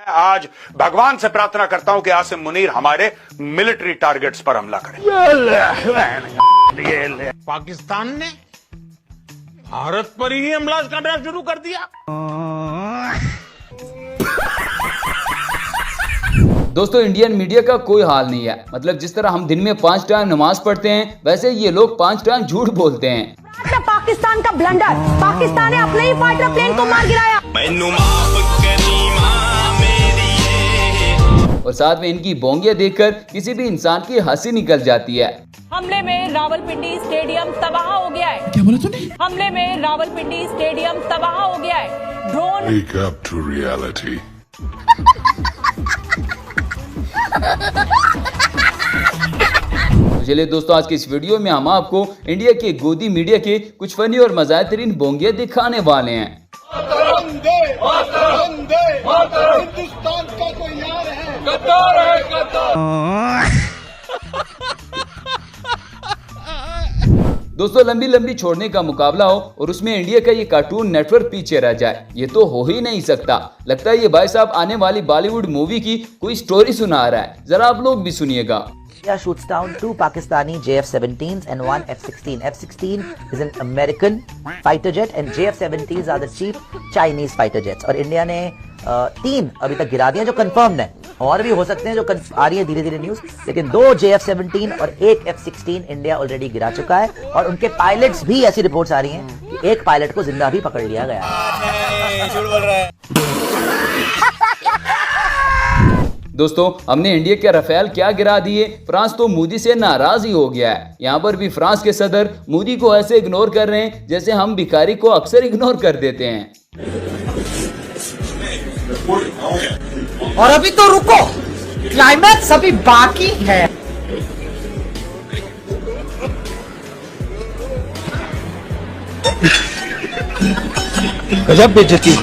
आज भगवान से प्रार्थना करता हूं कि आसिम मुनीर हमारे मिलिट्री टारगेट्स पर हमला करे। पाकिस्तान ने भारत पर ही हमला करना शुरू कर दिया। दोस्तों, इंडियन मीडिया का कोई हाल नहीं है। मतलब जिस तरह हम दिन में 5 टाइम नमाज पढ़ते हैं, वैसे ये लोग 5 टाइम झूठ बोलते हैं। पाकिस्तान का ब्लंडर, पाकिस्तान ने अपने ही फाइटर प्लेन को मार गिराया। और साथ में इनकी बोंगियां देखकर किसी भी इंसान की हंसी निकल जाती है। हमले में रावलपिंडी स्टेडियम तबाह हो गया है। क्या बोला तूने? हमले में रावलपिंडी स्टेडियम तबाह हो गया है। Drone Wake up to reality. चलिए दोस्तों, आज की इस वीडियो में हम आपको इंडिया के गोदी मीडिया के कुछ फनी और मज़ेदार बोंगियां दिखाने वाले हैं। हिंदुस्तान का कोई यार है, गद्दार है, गद्दार। दोस्तों, लंबी लंबी छोड़ने का मुकाबला हो और उसमें इंडिया का ये कार्टून नेटवर्क पीछे रह जाए, ये तो हो ही नहीं सकता। लगता है ये भाई साहब आने वाली बॉलीवुड मूवी की कोई स्टोरी सुना रहा है। जरा आप लोग भी सुनिएगा। India shoots down 2 Pakistani JF-17s and 1 F-16. F-16 is an American fighter jet and JF-17s are the cheap Chinese fighter jets. और इंडिया ने 3 अभी तक गिरा दिए जो कंफर्म्ड है, और भी हो सकते हैं जो आ रही है धीरे धीरे न्यूज, लेकिन 2 JF-17 और 1 F-16 इंडिया ऑलरेडी गिरा चुका है। और उनके पायलट्स भी, ऐसी रिपोर्ट्स आ रही हैं कि एक पायलट को जिंदा भी पकड़ लिया गया है। झूठ बोल रहा है। दोस्तों, हमने इंडिया के राफेल क्या गिरा दिए, फ्रांस तो मोदी से नाराज ही हो गया है। यहाँ पर भी फ्रांस के सदर मोदी को ऐसे इग्नोर कर रहे हैं जैसे हम भिखारी को अक्सर इग्नोर कर देते हैं। और अभी तो रुको, क्लाइमैक्स अभी बाकी है। गजब बेइज्जती।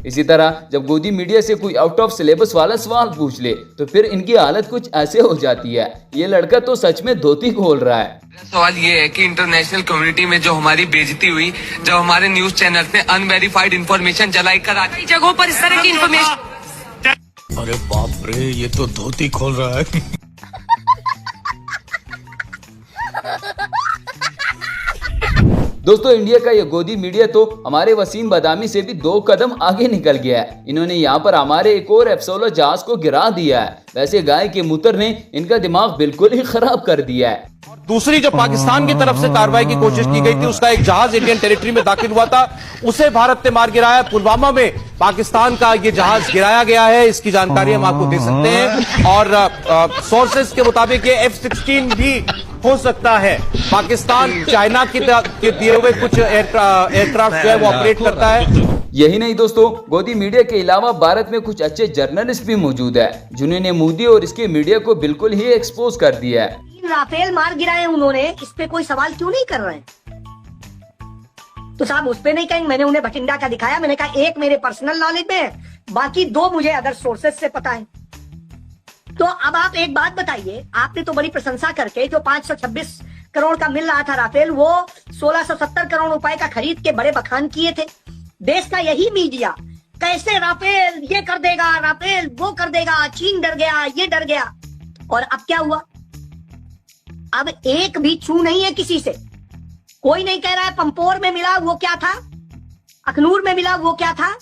इसी तरह जब गोदी मीडिया से कोई आउट ऑफ सिलेबस वाला सवाल पूछ ले तो फिर इनकी हालत कुछ ऐसे हो जाती है। ये लड़का तो सच में धोती खोल रहा है। सवाल ये है कि इंटरनेशनल कम्युनिटी में जो हमारी बेइज्जती हुई जब हमारे न्यूज चैनल ने अनवेरिफाइड इंफॉर्मेशन जलाई कर कई जगहों पर इस तरह की इंफॉर्मेशन। अरे बाप रे, ये तो धोती खोल रहा है। दोस्तों, इंडिया का ये गोदी मीडिया तो हमारे वसीम बदामी से भी 2 कदम आगे निकल गया है। इन्होंने यहाँ पर हमारे एक और F-16 जहाज को गिरा दिया है। वैसे गाय के मूत्र ने इनका दिमाग बिल्कुल ही खराब कर दिया है। दूसरी जो पाकिस्तान की तरफ से कार्रवाई की कोशिश की गई थी, उसका एक जहाज इंडियन टेरिटरी में दाखिल हुआ था, उसे भारत ने मार गिराया। पुलवामा में पाकिस्तान का ये जहाज गिराया गया है, इसकी जानकारी हम आपको दे सकते हैं। और सोर्सेस के मुताबिक ये F-16 भी हो सकता है। पाकिस्तान चाइना के दिए हुए कुछ एयरक्राफ्ट जो है वो ऑपरेट करता है। यही नहीं दोस्तों, गोदी मीडिया के अलावा भारत में कुछ अच्छे जर्नलिस्ट भी मौजूद है जिन्होंने मोदी और इसके मीडिया को बिल्कुल ही एक्सपोज कर दिया है। राफेल मार गिराए उन्होंने, इस पे कोई सवाल क्यों नहीं कर रहे हैं? तो साहब उस पे नहीं कहेंगे। मैंने उन्हें भटिंडा का दिखाया, मैंने कहा एक मेरे पर्सनल नॉलेज में है, बाकी 2 मुझे अदर सोर्सेस से पता है। तो अब आप एक बात बताइए, आपने तो बड़ी प्रशंसा करके जो 526 करोड़ का मिल रहा था राफेल, वो 1670 करोड़ रुपए का खरीद के बड़े बखान किए थे। देश का यही मीडिया कैसे राफेल ये कर देगा, राफेल वो कर देगा, चीन डर गया, ये डर गया। और अब क्या हुआ? अब एक भी छू नहीं है किसी से। कोई नहीं कह रहा है पंपोर में मिला वो क्या था, अखनूर में मिला वो क्या था,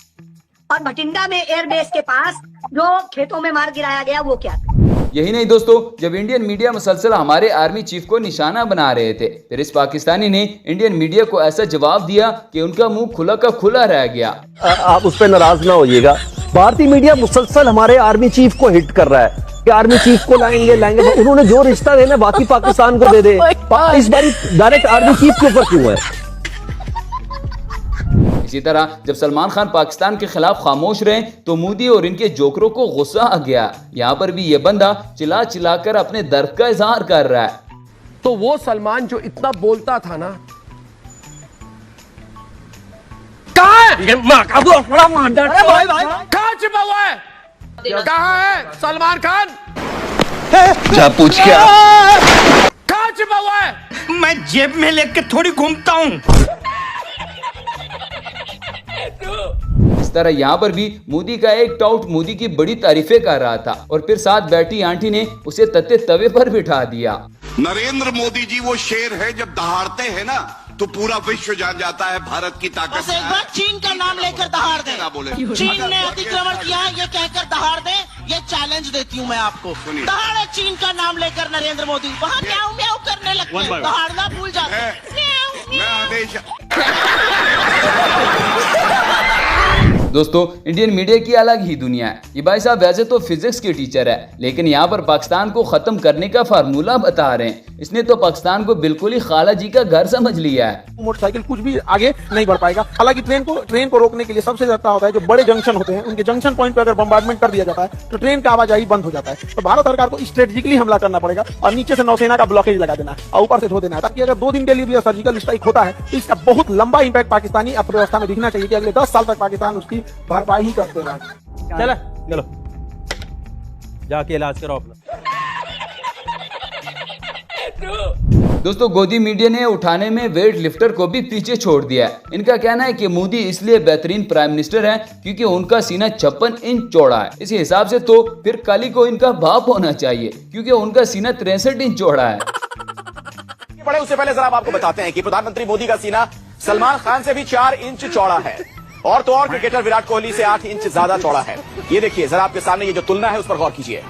और भटिंडा में एयरबेस के पास जो खेतों में मार गिराया गया वो क्या था। यही नहीं दोस्तों, जब इंडियन मीडिया मुसलसल हमारे आर्मी चीफ को निशाना बना रहे थे, फिर इस पाकिस्तानी ने इंडियन मीडिया को ऐसा जवाब दिया कि उनका मुंह खुला का खुला रह गया। आप उस पर नाराज ना होइएगा। भारतीय मीडिया मुसलसल हमारे आर्मी चीफ को हिट कर रहा है कि आर्मी चीफ को लाएंगे। उन्होंने जो रिश्ता देना बाकी पाकिस्तान को दे दे। इस बार डायरेक्ट आर्मी चीफ के ऊपर क्यों है? इसी तरह जब सलमान खान पाकिस्तान के खिलाफ खामोश रहे तो मोदी और इनके जोकरों को गुस्सा आ गया। यहाँ पर भी ये बंदा चिल्ला चिल्लाकर अपने दर्द का इजहार कर रहा है। तो वो सलमान जो इतना बोलता था ना, कहाँ छिपा हुआ है? कहाँ है सलमान खान? जा पूछ क्या? कहाँ छिपा हुआ है? मैं जेब में लेके थोड़ी घूमता हूँ। इस तरह यहाँ पर भी मोदी का एक टाउट मोदी की बड़ी तारीफें कर रहा था और फिर साथ बैठी आंटी ने उसे तत्ते तवे पर बिठा दिया। नरेंद्र मोदी जी वो शेर है, जब दहाड़ते हैं ना तो पूरा विश्व जान जाता है भारत की ताकत। बस एक बार चीन का नाम लेकर दहाड़ दे। चीन ने अतिक्रमण किया है ये कहकर दहाड़ दे, ये चैलेंज देती हूँ मैं आपको। दहाड़े चीन का नाम लेकर नरेंद्र मोदी, वहाँ म्याऊं म्याऊं करने लगते हैं, दहाड़ना भूल जाते हैं। दोस्तों इंडियन मीडिया की अलग ही दुनिया है। ये भाई साहब वैसे तो फिजिक्स के टीचर है, लेकिन यहाँ पर पाकिस्तान को खत्म करने का फार्मूला बता रहे हैं। इसने तो पाकिस्तान को बिल्कुल ही खाला जी का घर समझ लिया है। मोटरसाइकिल कुछ भी आगे नहीं बढ़ पाएगा। हालांकि ट्रेन को रोकने के लिए सबसे ज्यादा होता है जो बड़े जंक्शन होते हैं, उनके जंक्शन पॉइंट पर अगर बम्बार्डमेंट कर दिया जाता है तो ट्रेन का आवाजाही बंद हो जाता है। तो भारत सरकार को स्ट्रेटेजिकली हमला करना पड़ेगा और नीचे से नौसेना का ब्लॉकेज लगा देना है और ऊपर से धो देना है, ताकि अगर 2 दिन के लिए भी सर्जिकल स्ट्राइक होता है तो इसका बहुत लंबा इंपैक्ट पाकिस्तानी अर्थव्यवस्था में दिखना चाहिए कि अगले 10 साल तक पाकिस्तान उसकी भरपाई ही करते रहे। चलो जाके इलाज करो अपना। दोस्तों गोदी मीडिया ने उठाने में वेट लिफ्टर को भी पीछे छोड़ दिया है। इनका कहना है कि मोदी इसलिए बेहतरीन प्राइम मिनिस्टर हैं क्योंकि उनका सीना 56 इंच चौड़ा है। इसी हिसाब से तो फिर काली को इनका बाप होना चाहिए क्योंकि उनका सीना 63 इंच चौड़ा है। बड़े उससे पहले जरा आपको बताते हैं कि प्रधानमंत्री मोदी का सीना सलमान खान से भी 4 इंच चौड़ा है और तो और क्रिकेटर विराट कोहली से 8 इंच ज्यादा चौड़ा है। ये देखिए जरा आपके सामने ये जो तुलना है उस पर गौर कीजिए।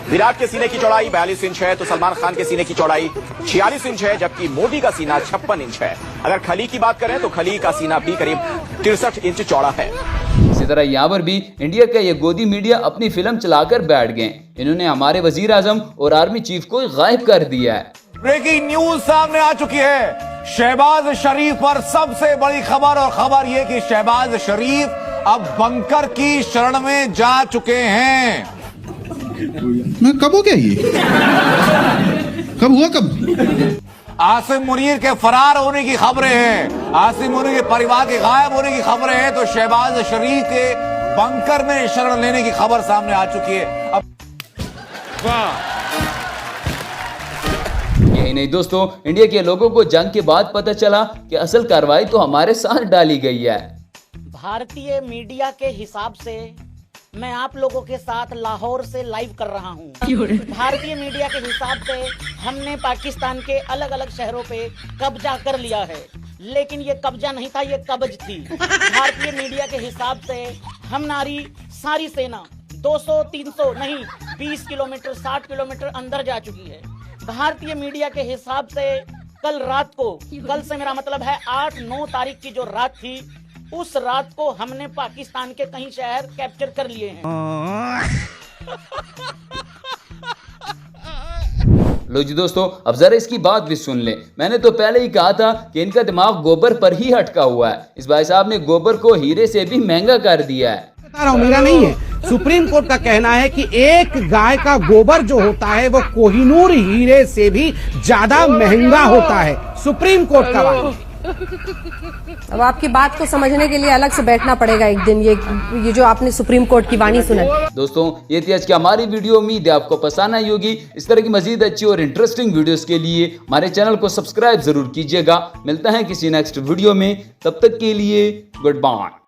विराट के सीने की चौड़ाई 42 इंच है तो सलमान खान के सीने की चौड़ाई 46 इंच है, जबकि मोदी का सीना 56 इंच है। अगर खली की बात करें तो खली का सीना भी करीब 63 इंच चौड़ा है। इसी तरह यहाँ पर भी इंडिया का ये गोदी मीडिया अपनी फिल्म चलाकर बैठ गए। इन्होंने हमारे वजीर आजम और आर्मी चीफ को गायब कर दिया है। ब्रेकिंग न्यूज सामने आ चुकी है। शहबाज शरीफ पर सबसे बड़ी खबर, और खबर यह कि शहबाज शरीफ अब बंकर की शरण में जा चुके हैं। मैं कब हो गया ये? कब हुआ कब? आसिम मुनीर के फरार होने की खबरें हैं, आसिम मुनीर के परिवार के गायब होने की खबरें हैं, तो शहबाज शरीफ के बंकर में शरण लेने की खबर सामने आ चुकी है। अब यही नहीं दोस्तों, इंडिया के लोगों को जंग के बाद पता चला कि असल कार्रवाई तो हमारे साथ डाली गई है। भारतीय मीडिया के हिसाब से मैं आप लोगों के साथ लाहौर से लाइव कर रहा हूँ। भारतीय मीडिया के हिसाब से हमने पाकिस्तान के अलग अलग शहरों पे कब्जा कर लिया है, लेकिन ये कब्जा नहीं था, ये कब्ज थी। भारतीय मीडिया के हिसाब से हमारी सारी सेना 200, 300 नहीं 20 किलोमीटर 60 किलोमीटर अंदर जा चुकी है। भारतीय मीडिया के हिसाब से कल रात को, कल से मेरा मतलब है 8-9 तारीख की जो रात थी, उस रात को हमने पाकिस्तान के कई शहर कैप्चर कर लिए हैं। लो जी दोस्तों, अब जरा इसकी बात भी सुन ले। मैंने तो पहले ही कहा था कि इनका दिमाग गोबर पर ही हटका हुआ है। इस भाई साहब ने गोबर को हीरे से भी महंगा कर दिया है। बता रहा हूं, मेरा नहीं है, सुप्रीम कोर्ट का कहना है कि एक गाय का गोबर जो होता है वो कोहिनूर हीरे से भी ज्यादा महंगा होता है। सुप्रीम कोर्ट का बात। अब आपकी बात को समझने के लिए अलग से बैठना पड़ेगा एक दिन। ये जो आपने सुप्रीम कोर्ट की वाणी सुना। दोस्तों ये थी आज की हमारी वीडियो। उम्मीद है आपको पसंद आई होगी। इस तरह की मजीद अच्छी और इंटरेस्टिंग वीडियोस के लिए हमारे चैनल को सब्सक्राइब जरूर कीजिएगा। मिलता है किसी नेक्स्ट वीडियो में, तब तक के लिए गुड बाय।